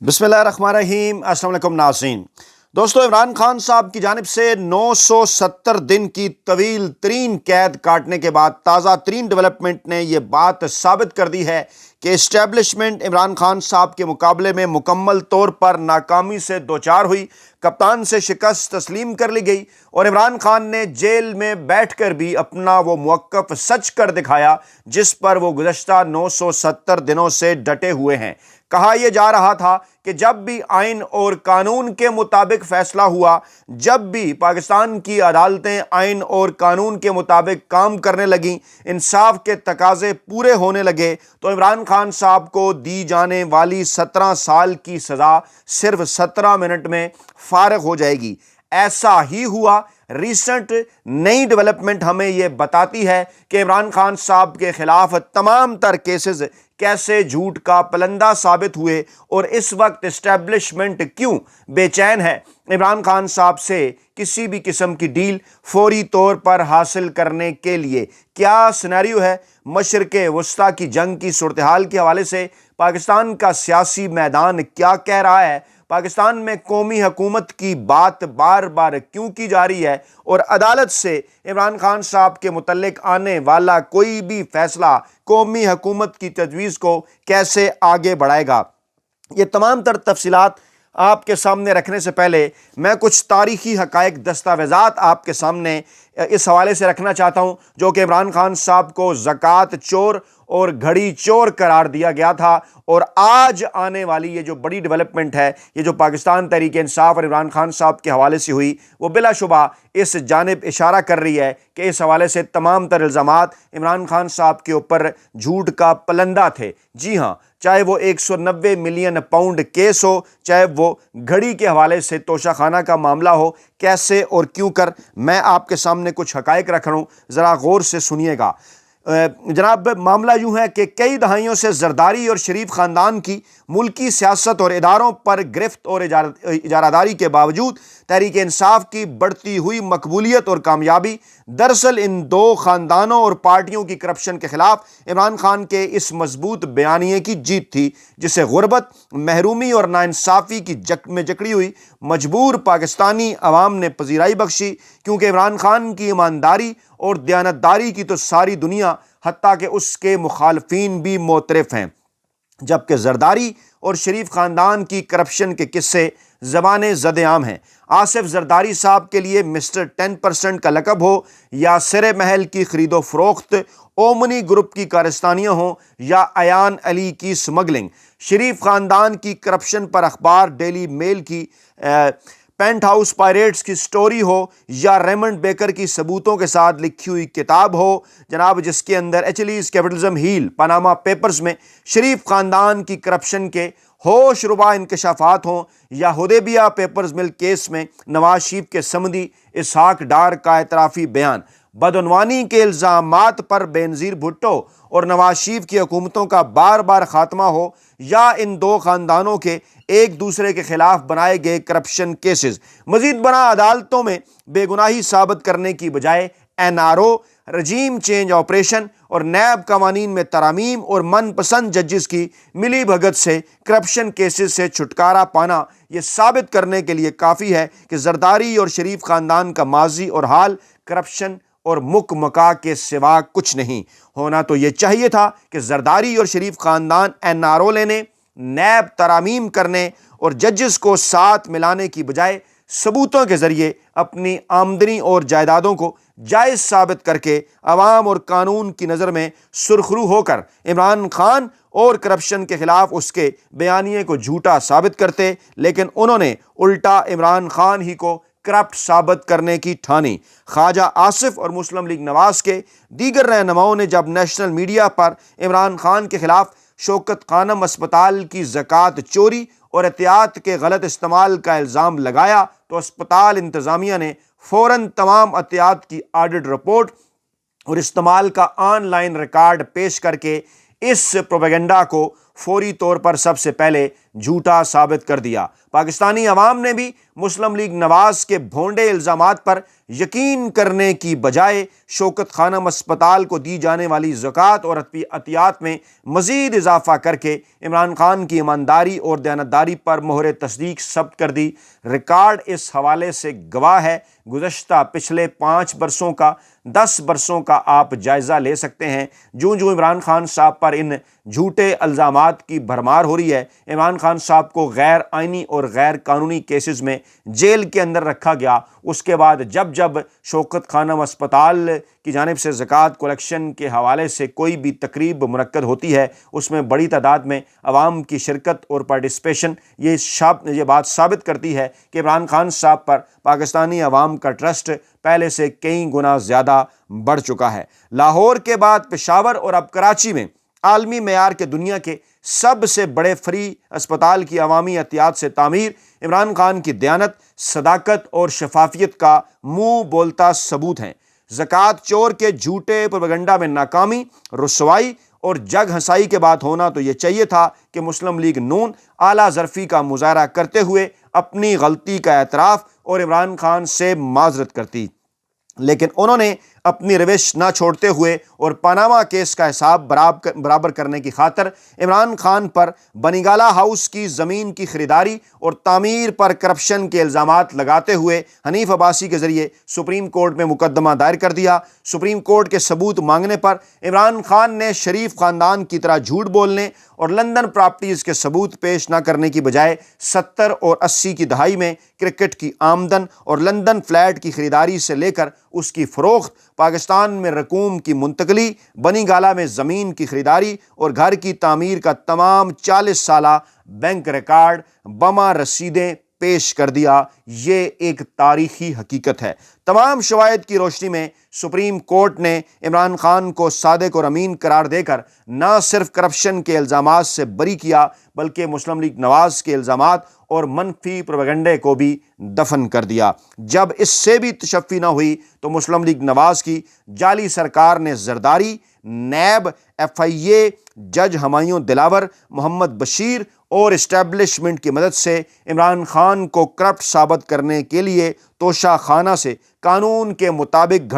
بسم اللہ الرحمن الرحیم۔ السلام علیکم ناظرین۔ دوستو، عمران خان صاحب کی جانب سے 970 دن کی طویل ترین قید کاٹنے کے بعد تازہ ترین ڈیولپمنٹ نے یہ بات ثابت کر دی ہے کہ اسٹیبلشمنٹ عمران خان صاحب کے مقابلے میں مکمل طور پر ناکامی سے دوچار ہوئی۔ کپتان سے شکست تسلیم کر لی گئی اور عمران خان نے جیل میں بیٹھ کر بھی اپنا وہ موقف سچ کر دکھایا جس پر وہ گزشتہ 970 دنوں سے ڈٹے ہوئے ہیں۔ کہا یہ جا رہا تھا کہ جب بھی آئین اور قانون کے مطابق فیصلہ ہوا، جب بھی پاکستان کی عدالتیں آئین اور قانون کے مطابق کام کرنے لگیں، انصاف کے تقاضے پورے ہونے لگے، تو عمران خان صاحب کو دی جانے والی 17 سال کی سزا صرف 17 منٹ میں فارغ ہو جائے گی۔ ایسا ہی ہوا۔ ریسنٹ نئی ڈیولپمنٹ ہمیں یہ بتاتی ہے کہ عمران خان صاحب کے خلاف تمام تر کیسز کیسے جھوٹ کا پلندہ ثابت ہوئے اور اس وقت اسٹیبلشمنٹ کیوں بے چین ہے عمران خان صاحب سے کسی بھی قسم کی ڈیل فوری طور پر حاصل کرنے کے لیے۔ کیا سینیریو ہے؟ مشرق وسطیٰ کی جنگ کی صورتحال کے حوالے سے پاکستان کا سیاسی میدان کیا کہہ رہا ہے؟ پاکستان میں قومی حکومت کی بات بار بار کیوں کی جا رہی ہے؟ اور عدالت سے عمران خان صاحب کے متعلق آنے والا کوئی بھی فیصلہ قومی حکومت کی تجویز کو کیسے آگے بڑھائے گا؟ یہ تمام تر تفصیلات آپ کے سامنے رکھنے سے پہلے میں کچھ تاریخی حقائق، دستاویزات آپ کے سامنے اس حوالے سے رکھنا چاہتا ہوں جو کہ عمران خان صاحب کو زکوٰۃ چور اور گھڑی چور قرار دیا گیا تھا، اور آج آنے والی یہ جو بڑی ڈیولپمنٹ ہے، یہ جو پاکستان تحریک انصاف اور عمران خان صاحب کے حوالے سے ہوئی، وہ بلا شبہ اس جانب اشارہ کر رہی ہے کہ اس حوالے سے تمام تر الزامات عمران خان صاحب کے اوپر جھوٹ کا پلندہ تھے۔ جی ہاں، چاہے وہ 190 ملین پاؤنڈ کیس ہو، چاہے وہ گھڑی کے حوالے سے توشہ خانہ کا معاملہ ہو، کیسے اور کیوں کر میں آپ کے سامنے کچھ حقائق رکھ رہا ہوں، ذرا غور سے سنیے گا۔ جناب، معاملہ یوں ہے کہ کئی دہائیوں سے زرداری اور شریف خاندان کی ملکی سیاست اور اداروں پر گرفت اور اجارہ داری کے باوجود تحریک انصاف کی بڑھتی ہوئی مقبولیت اور کامیابی دراصل ان دو خاندانوں اور پارٹیوں کی کرپشن کے خلاف عمران خان کے اس مضبوط بیانیے کی جیت تھی جسے غربت، محرومی اور ناانصافی کی میں جکڑی ہوئی مجبور پاکستانی عوام نے پذیرائی بخشی، کیونکہ عمران خان کی ایمانداری اور دیانتداری کی تو ساری دنیا حتیٰ کہ اس کے مخالفین بھی معترف ہیں، جبکہ زرداری اور شریف خاندان کی کرپشن کے قصے زبان زد عام ہیں۔ آصف زرداری صاحب کے لیے مسٹر 10% کا لقب ہو، یا سر محل کی خرید و فروخت، اومنی گروپ کی کارستانیاں ہوں، یا ایان علی کی سمگلنگ، شریف خاندان کی کرپشن پر اخبار ڈیلی میل کی پینٹ ہاؤس پائریٹس کی سٹوری ہو، یا ریمنڈ بیکر کی ثبوتوں کے ساتھ لکھی ہوئی کتاب ہو جناب، جس کے اندر ایچلیز کیپٹلزم ہیل، پاناما پیپرز میں شریف خاندان کی کرپشن کے ہوش ربا انکشافات ہوں، یا حدیبیہ پیپرز مل کیس میں نواز شریف کے سمدی اسحاق ڈار کا اعترافی بیان، بدعنوانی کے الزامات پر بینظیر بھٹو اور نواز شریف کی حکومتوں کا بار بار خاتمہ ہو، یا ان دو خاندانوں کے ایک دوسرے کے خلاف بنائے گئے کرپشن کیسز، مزید برآں عدالتوں میں بے گناہی ثابت کرنے کی بجائے NRO، رجیم چینج آپریشن اور نیب قوانین میں ترامیم اور من پسند ججز کی ملی بھگت سے کرپشن کیسز سے چھٹکارا پانا یہ ثابت کرنے کے لیے کافی ہے کہ زرداری اور شریف خاندان کا ماضی اور حال کرپشن اور مکا کے سوا کچھ نہیں۔ ہونا تو یہ چاہیے تھا کہ زرداری اور شریف خاندان NRO لینے، نیب ترامیم کرنے اور ججز کو ساتھ ملانے کی بجائے ثبوتوں کے ذریعے اپنی آمدنی اور جائیدادوں کو جائز ثابت کر کے عوام اور قانون کی نظر میں سرخرو ہو کر عمران خان اور کرپشن کے خلاف اس کے بیانیے کو جھوٹا ثابت کرتے، لیکن انہوں نے الٹا عمران خان ہی کو کرپٹ ثابت کرنے کی ٹھانی۔ خواجہ آصف اور مسلم لیگ نواز کے دیگر رہنماؤں نے جب نیشنل میڈیا پر عمران خان کے خلاف شوکت خانم اسپتال کی زکوٰۃ چوری اور احتیاط کے غلط استعمال کا الزام لگایا تو اسپتال انتظامیہ نے فوراً تمام احتیاط کی آڈٹ رپورٹ اور استعمال کا آن لائن ریکارڈ پیش کر کے اس پروپیگنڈا کو فوری طور پر سب سے پہلے جھوٹا ثابت کر دیا۔ پاکستانی عوام نے بھی مسلم لیگ نواز کے بھونڈے الزامات پر یقین کرنے کی بجائے شوکت خانم اسپتال کو دی جانے والی زکوٰۃ اور عطیات میں مزید اضافہ کر کے عمران خان کی ایمانداری اور دیانتداری پر مہر تصدیق ثبت کر دی۔ ریکارڈ اس حوالے سے گواہ ہے۔ گزشتہ پچھلے 5 برسوں کا 10 برسوں کا آپ جائزہ لے سکتے ہیں۔ جوں عمران خان صاحب پر ان جھوٹے الزامات کی بھرمار ہو رہی ہے، عمران خان صاحب کو غیر آئینی اور غیر قانونی کیسز میں جیل کے اندر رکھا گیا۔ اس کے بعد جب شوکت خانم اسپتال کی جانب سے زکوٰۃ کلیکشن کے حوالے سے کوئی بھی تقریب منعقد ہوتی ہے، اس میں بڑی تعداد میں عوام کی شرکت اور پارٹیسپیشن یہ بات ثابت کرتی ہے کہ عمران خان صاحب پر پاکستانی عوام کا ٹرسٹ پہلے سے کئی گنا زیادہ بڑھ چکا ہے۔ لاہور کے بعد پشاور اور اب کراچی میں عالمی معیار کے دنیا کے سب سے بڑے فری اسپتال کی عوامی احتیاط سے تعمیر عمران خان کی دیانت، صداقت اور شفافیت کا منہ بولتا ثبوت ہیں۔ زکوٰۃ چور کے جھوٹے پروپیگنڈا میں ناکامی، رسوائی اور جگ ہنسائی کے بعد ہونا تو یہ چاہیے تھا کہ مسلم لیگ نون اعلیٰ ظرفی کا مظاہرہ کرتے ہوئے اپنی غلطی کا اعتراف اور عمران خان سے معذرت کرتی، لیکن انہوں نے اپنی روش نہ چھوڑتے ہوئے اور پاناما کیس کا حساب برابر کرنے کی خاطر عمران خان پر بنیگالہ ہاؤس کی زمین کی خریداری اور تعمیر پر کرپشن کے الزامات لگاتے ہوئے حنیف عباسی کے ذریعے سپریم کورٹ میں مقدمہ دائر کر دیا۔ سپریم کورٹ کے ثبوت مانگنے پر عمران خان نے شریف خاندان کی طرح جھوٹ بولنے اور لندن پراپرٹیز کے ثبوت پیش نہ کرنے کی بجائے 70 اور 80 کی دہائی میں کرکٹ کی آمدن اور لندن فلیٹ کی خریداری سے لے کر اس کی فروخت، پاکستان میں رقوم کی منتقلی، بنی گالہ میں زمین کی خریداری اور گھر کی تعمیر کا تمام 40 سالہ بینک ریکارڈ بما رسیدیں پیش کر دیا۔ یہ ایک تاریخی حقیقت ہے۔ تمام شواہد کی روشنی میں سپریم کورٹ نے عمران خان کو صادق اور امین قرار دے کر نہ صرف کرپشن کے الزامات سے بری کیا بلکہ مسلم لیگ نواز کے الزامات اور منفی پروپیگنڈے کو بھی دفن کر دیا۔ جب اس سے بھی تشفی نہ ہوئی تو مسلم لیگ نواز کی جعلی سرکار نے زرداری، نیب، FIA، جج ہمایوں دلاور، محمد بشیر اور اسٹیبلشمنٹ کی مدد سے عمران خان کو کرپٹ ثابت کرنے کے لیے توشہ خانہ سے قانون کے مطابق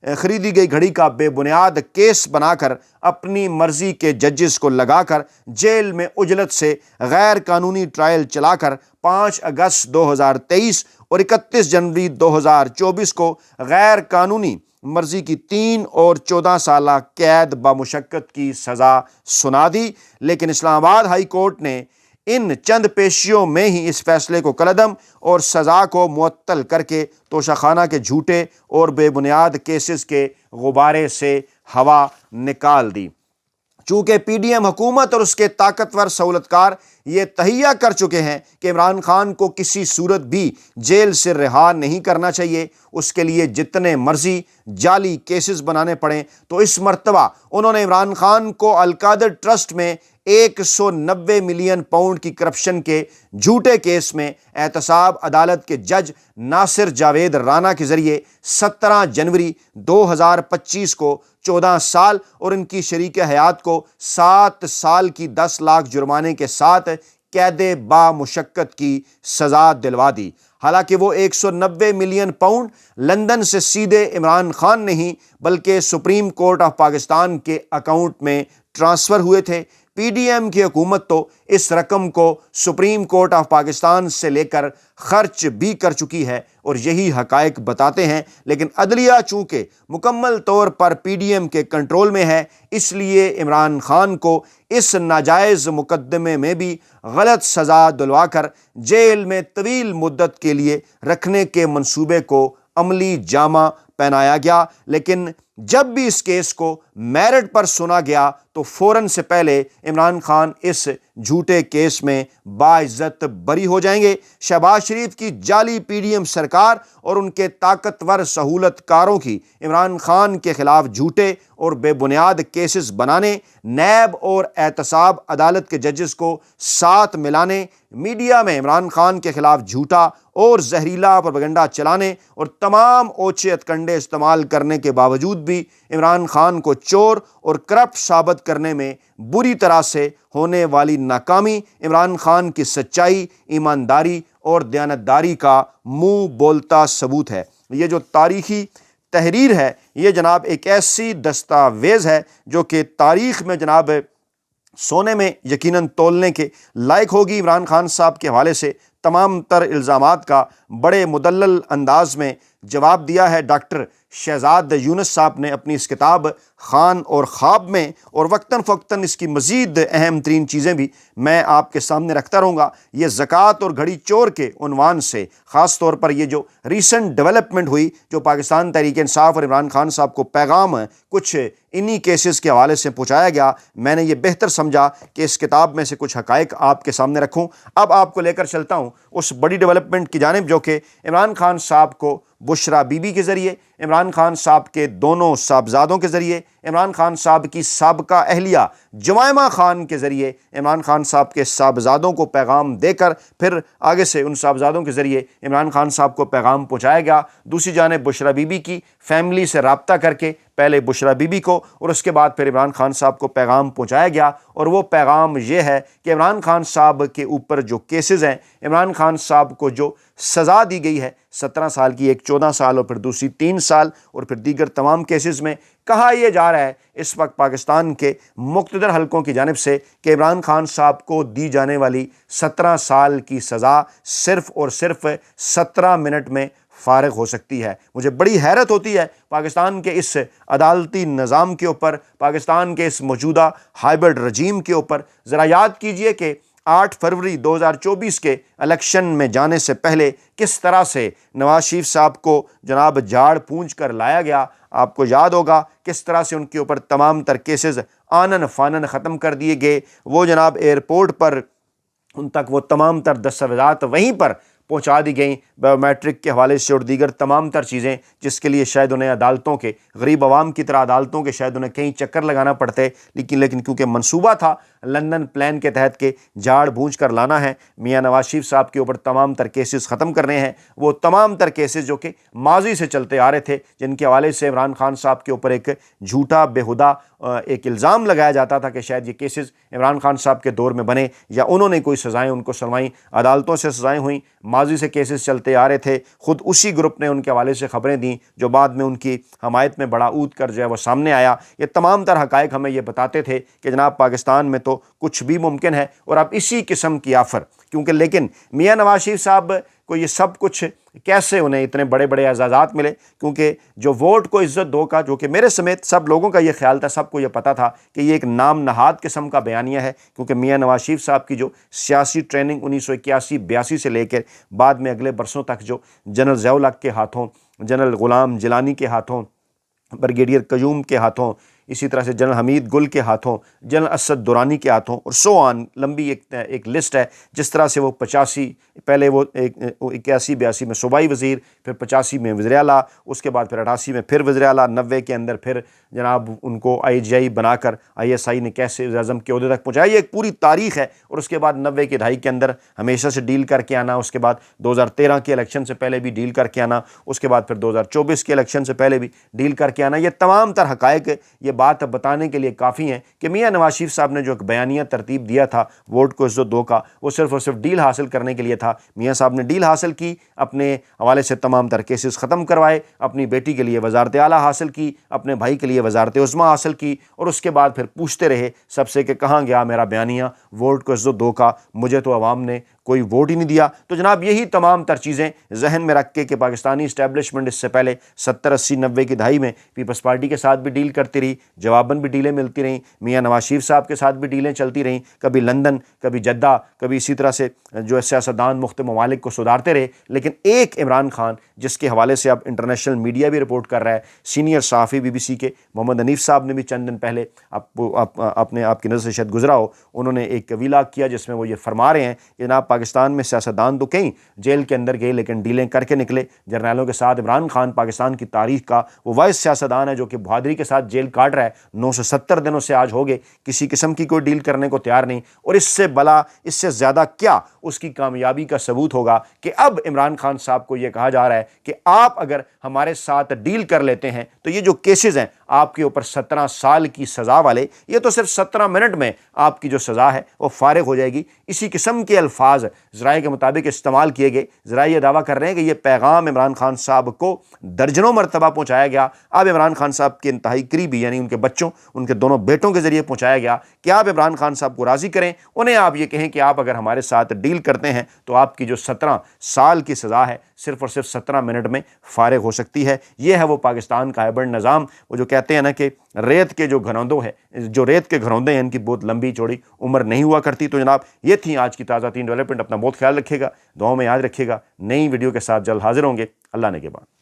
خریدی گئی گھڑی کا بے بنیاد کیس بنا کر اپنی مرضی کے ججز کو لگا کر جیل میں عجلت سے غیر قانونی ٹرائل چلا کر 5 اگست 2023 اور 31 جنوری 2024 کو غیر قانونی مرضی کی 3 اور 14 سالہ قید بمشقت کی سزا سنا دی۔ لیکن اسلام آباد ہائی کورٹ نے ان چند پیشیوں میں ہی اس فیصلے کو کالعدم اور سزا کو معطل کر کے توشہ خانہ کے جھوٹے اور بے بنیاد کیسز کے غبارے سے ہوا نکال دی۔ چونکہ PDM حکومت اور اس کے طاقتور سہولتکار یہ تہیہ کر چکے ہیں کہ عمران خان کو کسی صورت بھی جیل سے رہا نہیں کرنا چاہیے، اس کے لیے جتنے مرضی جعلی کیسز بنانے پڑیں، تو اس مرتبہ انہوں نے عمران خان کو القادر ٹرسٹ میں 190 ملین پاؤنڈ کی کرپشن کے جھوٹے کیس میں احتساب عدالت کے جج ناصر جاوید رانا کے ذریعے 17 جنوری 2025 کو 14 سال اور ان کی شریک حیات کو 7 سال کی 10 لاکھ جرمانے کے ساتھ قید بامشقت کی سزا دلوا دی۔ حالانکہ وہ 190 ملین پاؤنڈ لندن سے سیدھے عمران خان نہیں بلکہ سپریم کورٹ آف پاکستان کے اکاؤنٹ میں ٹرانسفر ہوئے تھے۔ PDM کی حکومت تو اس رقم کو سپریم کورٹ آف پاکستان سے لے کر خرچ بھی کر چکی ہے اور یہی حقائق بتاتے ہیں، لیکن عدلیہ چونکہ مکمل طور پر PDM کے کنٹرول میں ہے، اس لیے عمران خان کو اس ناجائز مقدمے میں بھی غلط سزا دلوا کر جیل میں طویل مدت کے لیے رکھنے کے منصوبے کو عملی جامہ پہنایا گیا۔ لیکن جب بھی اس کیس کو میرٹ پر سنا گیا تو فوراً سے پہلے عمران خان اس جھوٹے کیس میں باعزت بری ہو جائیں گے۔ شہباز شریف کی جعلی PDM سرکار اور ان کے طاقتور سہولت کاروں کی عمران خان کے خلاف جھوٹے اور بے بنیاد کیسز بنانے، نیب اور احتساب عدالت کے ججز کو ساتھ ملانے، میڈیا میں عمران خان کے خلاف جھوٹا اور زہریلا پروپیگنڈا چلانے اور تمام اوچھے ہتھکنڈے استعمال کرنے کے باوجود بھی عمران خان کو چور اور کرپٹ ثابت کرنے میں بری طرح سے ہونے والی ناکامی عمران خان کی سچائی، ایمانداری اور دیانتداری کا منہ بولتا ثبوت ہے۔ یہ جو تاریخی تحریر ہے یہ جناب ایک ایسی دستاویز ہے جو کہ تاریخ میں جناب سونے میں یقیناً تولنے کے لائق ہوگی۔ عمران خان صاحب کے حوالے سے تمام تر الزامات کا بڑے مدلل انداز میں جواب دیا ہے ڈاکٹر شہزاد یونس صاحب نے اپنی اس کتاب خان اور خواب میں، اور وقتاً فوقتاً اس کی مزید اہم ترین چیزیں بھی میں آپ کے سامنے رکھتا رہوں گا۔ یہ زکوٰۃ اور گھڑی چور کے عنوان سے خاص طور پر یہ جو ریسنٹ ڈیولپمنٹ ہوئی، جو پاکستان تحریک انصاف اور عمران خان صاحب کو پیغام کچھ انہی کیسز کے حوالے سے پہنچایا گیا، میں نے یہ بہتر سمجھا کہ اس کتاب میں سے کچھ حقائق آپ کے سامنے رکھوں۔ اب آپ کو لے کر چلتا ہوں اس بڑی ڈیولپمنٹ کی جانب جو کہ عمران خان صاحب کو بشرا بی بی کے ذریعے، عمران خان صاحب کے دونوں صاحبزادوں کے ذریعے، عمران خان صاحب کی سابقہ اہلیہ جمائمہ خان کے ذریعے عمران خان صاحب کے صاحبزادوں کو پیغام دے کر پھر آگے سے ان صاحبزادوں کے ذریعے عمران خان صاحب کو پیغام پہنچایا گیا۔ دوسری جانب بشرا بی بی کی فیملی سے رابطہ کر کے پہلے بشرا بی بی کو اور اس کے بعد پھر عمران خان صاحب کو پیغام پہنچایا گیا، اور وہ پیغام یہ ہے کہ عمران خان صاحب کے اوپر جو کیسز ہیں، عمران خان صاحب کو جو سزا دی گئی ہے 17 سال کی، ایک 14 سال اور پھر دوسری 3 سال، اور پھر دیگر تمام کیسز میں کہا یہ جا رہا ہے اس وقت پاکستان کے مقتدر حلقوں کی جانب سے کہ عمران خان صاحب کو دی جانے والی 17 سال کی سزا صرف اور صرف 17 منٹ میں فارغ ہو سکتی ہے۔ مجھے بڑی حیرت ہوتی ہے پاکستان کے اس عدالتی نظام کے اوپر، پاکستان کے اس موجودہ ہائبرڈ رجیم کے اوپر۔ ذرا یاد کیجئے کہ 8 فروری 2024 کے الیکشن میں جانے سے پہلے کس طرح سے نواز شریف صاحب کو جناب جھاڑ پونچھ کر لایا گیا۔ آپ کو یاد ہوگا کس طرح سے ان کے اوپر تمام تر کیسز آنن فانن ختم کر دیے گئے۔ وہ جناب ایئرپورٹ پر ان تک وہ تمام تر دستاویزات وہیں پر پہنچا دی گئیں، بایو میٹرک کے حوالے سے اور دیگر تمام تر چیزیں، جس کے لیے شاید انہیں عدالتوں کے، غریب عوام کی طرح عدالتوں کے شاید انہیں کہیں چکر لگانا پڑتے، لیکن کیونکہ منصوبہ تھا لندن پلان کے تحت کہ جھاڑ بھونج کر لانا ہے، میاں نواز شریف صاحب کے اوپر تمام تر کیسز ختم کرنے ہیں۔ وہ تمام تر کیسز جو کہ ماضی سے چلتے آ رہے تھے، جن کے حوالے سے عمران خان صاحب کے اوپر ایک جھوٹا بےہودہ ایک الزام لگایا جاتا تھا کہ شاید یہ کیسز عمران خان صاحب کے دور میں بنے یا انہوں نے کوئی سزائیں ان کو سنوائیں، عدالتوں سے سزائیں ہوئیں، ماضی سے کیسز چلتے آ رہے تھے۔ خود اسی گروپ نے ان کے حوالے سے خبریں دیں جو بعد میں ان کی حمایت میں بڑا اود کر جو ہے وہ سامنے آیا۔ یہ تمام تر حقائق ہمیں یہ بتاتے تھے کہ جناب پاکستان میں تو کچھ بھی ممکن ہے، اور اب اسی قسم کی آفر کیونکہ لیکن میاں نواز شریف صاحب کو یہ سب کچھ کیسے انہیں اتنے بڑے بڑے اعزازات ملے، کیونکہ جو ووٹ کو عزت دو کا، جو کہ میرے سمیت سب لوگوں کا یہ خیال تھا، سب کو یہ پتہ تھا کہ یہ ایک نام نہاد قسم کا بیانیہ ہے، کیونکہ میاں نواز شریف صاحب کی جو سیاسی ٹریننگ 1981-82 سے لے کر بعد میں اگلے برسوں تک جو جنرل ضیاء الحق کے ہاتھوں، جنرل غلام جیلانی کے ہاتھوں، بریگیڈیئر قیوم کے ہاتھوں، اسی طرح سے جنرل حمید گل کے ہاتھوں، جنرل اسد دورانی کے ہاتھوں، اور سو آن لمبی ایک لسٹ ہے، جس طرح سے وہ 85 پہلے وہ 81-82 میں صوبائی وزیر، پھر 85 میں وزیر اعلیٰ، اس کے بعد پھر 88 میں پھر وزیر اعلیٰ، 90 کے اندر پھر جناب ان کو IGI بنا کر ISI نے کیسے وزیر اعظم کے عہدے تک پہنچایا۔ یہ ایک پوری تاریخ ہے، اور اس کے بعد 90 کی دہائی کے اندر ہمیشہ سے ڈیل کر کے آنا، اس کے بعد 2013 کے الیکشن سے پہلے بھی ڈیل کر کے آنا، اس کے بعد پھر 2024 کے الیکشن سے پہلے بھی ڈیل کر کے آنا۔ یہ تمام تر حقائق یہ بات اب بتانے کے لیے کافی ہیں کہ میاں نواز شریف صاحب نے جو ایک بیانیہ ترتیب دیا تھا ووٹ کو عزت دو کا، وہ صرف اور صرف ڈیل حاصل کرنے کے لیے تھا۔ میاں صاحب نے ڈیل حاصل کی، اپنے حوالے سے تمام تر کیسز ختم کروائے، اپنی بیٹی کے لیے وزارت اعلیٰ حاصل کی، اپنے بھائی کے لیے وزارت عظمیٰ حاصل کی، اور اس کے بعد پھر پوچھتے رہے سب سے کہ کہاں گیا میرا بیانیہ ووٹ کو عزت دو کا، مجھے تو عوام نے کوئی ووٹ ہی نہیں دیا۔ تو جناب یہی تمام تر چیزیں ذہن میں رکھ کے کہ پاکستانی اسٹیبلشمنٹ اس سے پہلے 70 80 90 کی دہائی میں پیپلز پارٹی کے ساتھ بھی ڈیل کرتی رہی، جواباً بھی ڈیلیں ملتی رہیں، میاں نواز شریف صاحب کے ساتھ بھی ڈیلیں چلتی رہیں، کبھی لندن، کبھی جدہ، کبھی اسی طرح سے جو سیاستدان مختلف ممالک کو سدھارتے رہے، لیکن ایک عمران خان جس کے حوالے سے اب انٹرنیشنل میڈیا بھی رپورٹ کر رہا ہے، سینئر صحافی BBC کے محمد حنیف صاحب نے بھی چند دن پہلے آپ کی نظر سے شاید گزرا ہو، انہوں نے ایک ویلاگ کیا جس میں وہ یہ فرما رہے ہیں کہ جناب پاکستان میں سیاستدان تو کہیں جیل کے اندر گئے لیکن ڈیلیں کر کے نکلے جرنیلوں کے ساتھ۔ عمران خان پاکستان کی تاریخ کا وہ واحد سیاستدان ہے جو کہ بہادری کے ساتھ جیل کاٹ رہا ہے, 970 دنوں سے آج ہو گئے, کسی قسم کی کوئی ڈیل کرنے کو تیار نہیں. اور اس سے بلا, اس سے زیادہ کیا اس کی کامیابی کا ثبوت ہوگا کہ اب عمران خان صاحب کو یہ کہا جا رہا ہے کہ آپ اگر ہمارے ساتھ ڈیل کر لیتے ہیں تو یہ جو کیسز ہیں آپ کے اوپر 17 سال کی سزا والے, یہ تو صرف 17 منٹ میں آپ کی جو سزا ہے وہ فارغ ہو جائے گی. اسی قسم کے الفاظ ذرائع کے مطابق استعمال کیے گئے. ذرائع یہ دعویٰ کر رہے ہیں کہ یہ پیغام عمران خان صاحب کو درجنوں مرتبہ پہنچایا گیا. اب عمران خان صاحب کے انتہائی قریبی یعنی ان کے بچوں, ان کے دونوں بیٹوں کے ذریعے پہنچایا گیا کہ آپ عمران خان صاحب کو راضی کریں, انہیں آپ یہ کہیں کہ آپ اگر ہمارے ساتھ ڈیل کرتے ہیں تو آپ کی جو 17 سال کی سزا ہے صرف اور صرف 17 منٹ میں فارغ ہو سکتی ہے. یہ ہے وہ پاکستان کا ہائبرڈ نظام. وہ جو کہتے ہیں نا کہ ریت کے جو گھروندوں ہے, جو ریت کے گھروندے ہیں, ان کی بہت لمبی چوڑی عمر نہیں ہوا کرتی. تو جناب یہ تھی آج کی تازہ ترین ڈیولپمنٹ. اپنا بہت خیال رکھیے گا, دعاؤں میں یاد رکھیے گا. نئی ویڈیو کے ساتھ جلد حاضر ہوں گے. اللہ نے کے بعد.